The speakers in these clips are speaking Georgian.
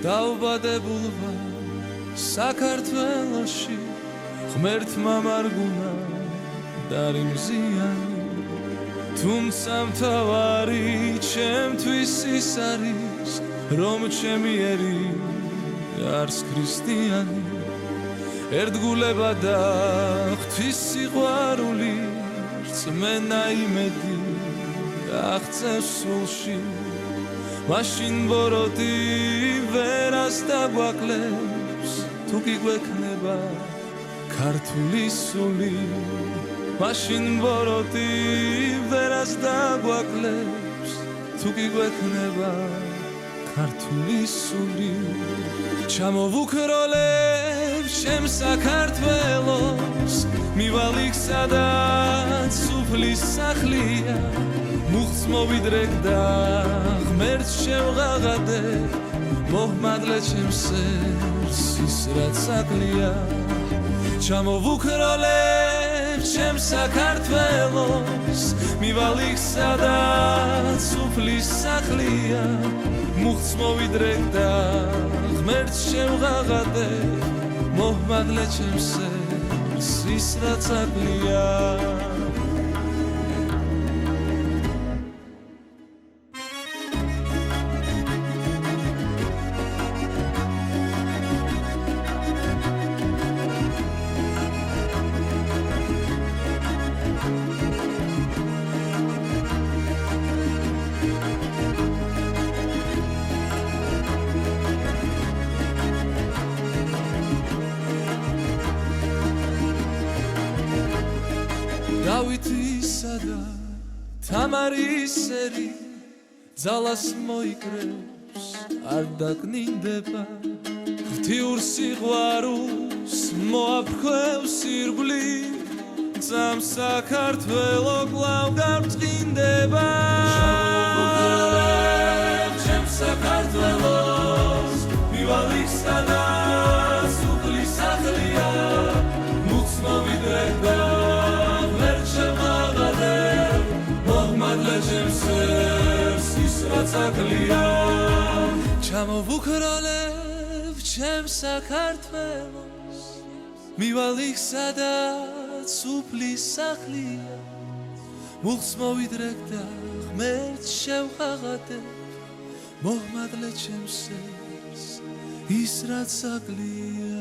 დავბადებულ ვარ საქართველოში ღმერთმა მარგუნა დარიმზიანი თუმცა მთავარი ჩემთვის ის არის რომ ჩემი ერი არს ქრისტიანი ერთგულება და ღვთის სიყვარული რწმენა იმედი აღწევს სულში მაშინ ბოროტი ვერას დაგვაკლებს თუ კი გვექნება ქართული სული მაშინ ბოროტი ვერას დაგვაკლებს თუ კი გვექნება ქართული სული ჩამოვუქროლებ ჩემ საქართველოს მივალ იქ სადაც სუფლის სახლია მუხტს მოვიდრეკ და ღმერთს შევღაღადებ მოჰმადლე ჩემს სერს ის რაც აკლია ჩამოვუქროლებ ჩემ საქართველოს მივალ იქ სადაც სუფლის სახლია მუხტს მოვიდრეკ და ღმერთს შევღაღადებ მოჰმადლე ჩემს სერს ის რაც აკლია დავითისა და თამარის სერი ძალას მოიკრებს არ დაკნინდება ღვთიურ სიყვარულს მოაფრქვევს ირგვლივ ძამ საქართველო კვლავ გამწყინდება ჩემ საქართველოს მივალ იქ სადაც სუფლის სახლია მუხტს მოვიდრეკ და ჩამოვუქროლებ ჩემ საქართველოს მივალ იქ სადაც სუფლის სახლია მუხტს მოვიდრეკ და ღმერთს შევღაღადებ მოჰმადლე ჩემს სერს ის რაც აკლია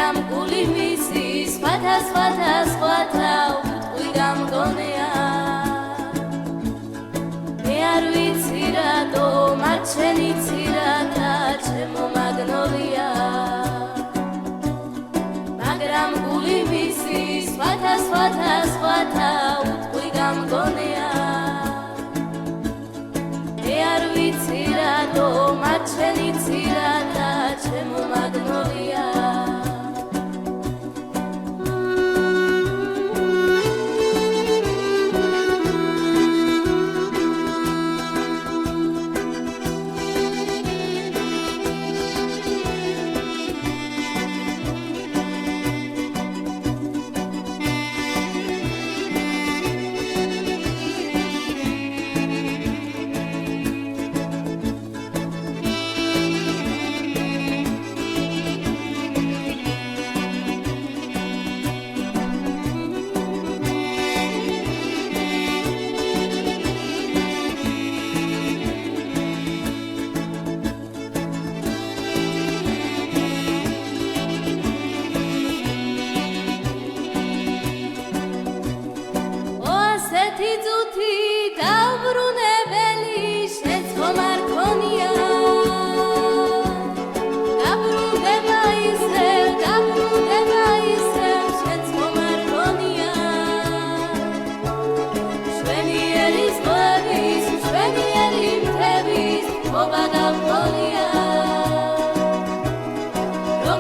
მაგრამ გული მისი სხვათა უთყვი გამგონია მე არ ვიცი რატო მათ შენი ცირათა ჩემო მაგნოლია მაგრამ გული მისი სხვათა უთყვი გამგონია მე არ ვიცი რატო მათ შენი ცირათა ჩემო მაგნოლია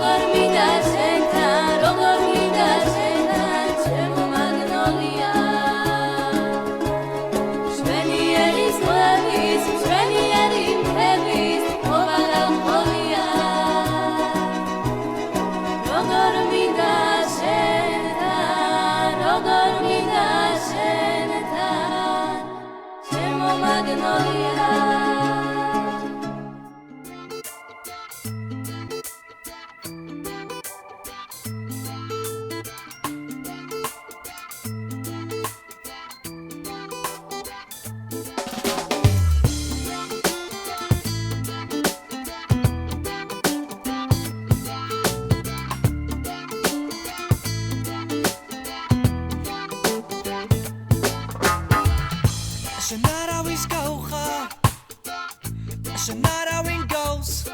როგორ მინდა შენთან როგორ მინდა შენთან ჩემო მაგნოლია შვენიერი ზღვების შვენიერი მთების მოვალაყოლია როგორ მინდა შენთან როგორ მინდა შენთან ჩემო მაგნოლია Shanarawis gaucha Shanarawi goes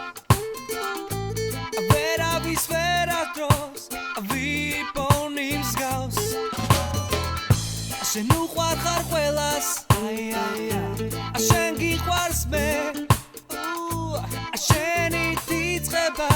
Averavis veratros Avi ponims gaus Shenu khwar khar qvelas ay ay ay Ashen giqvars me Asheni titqeba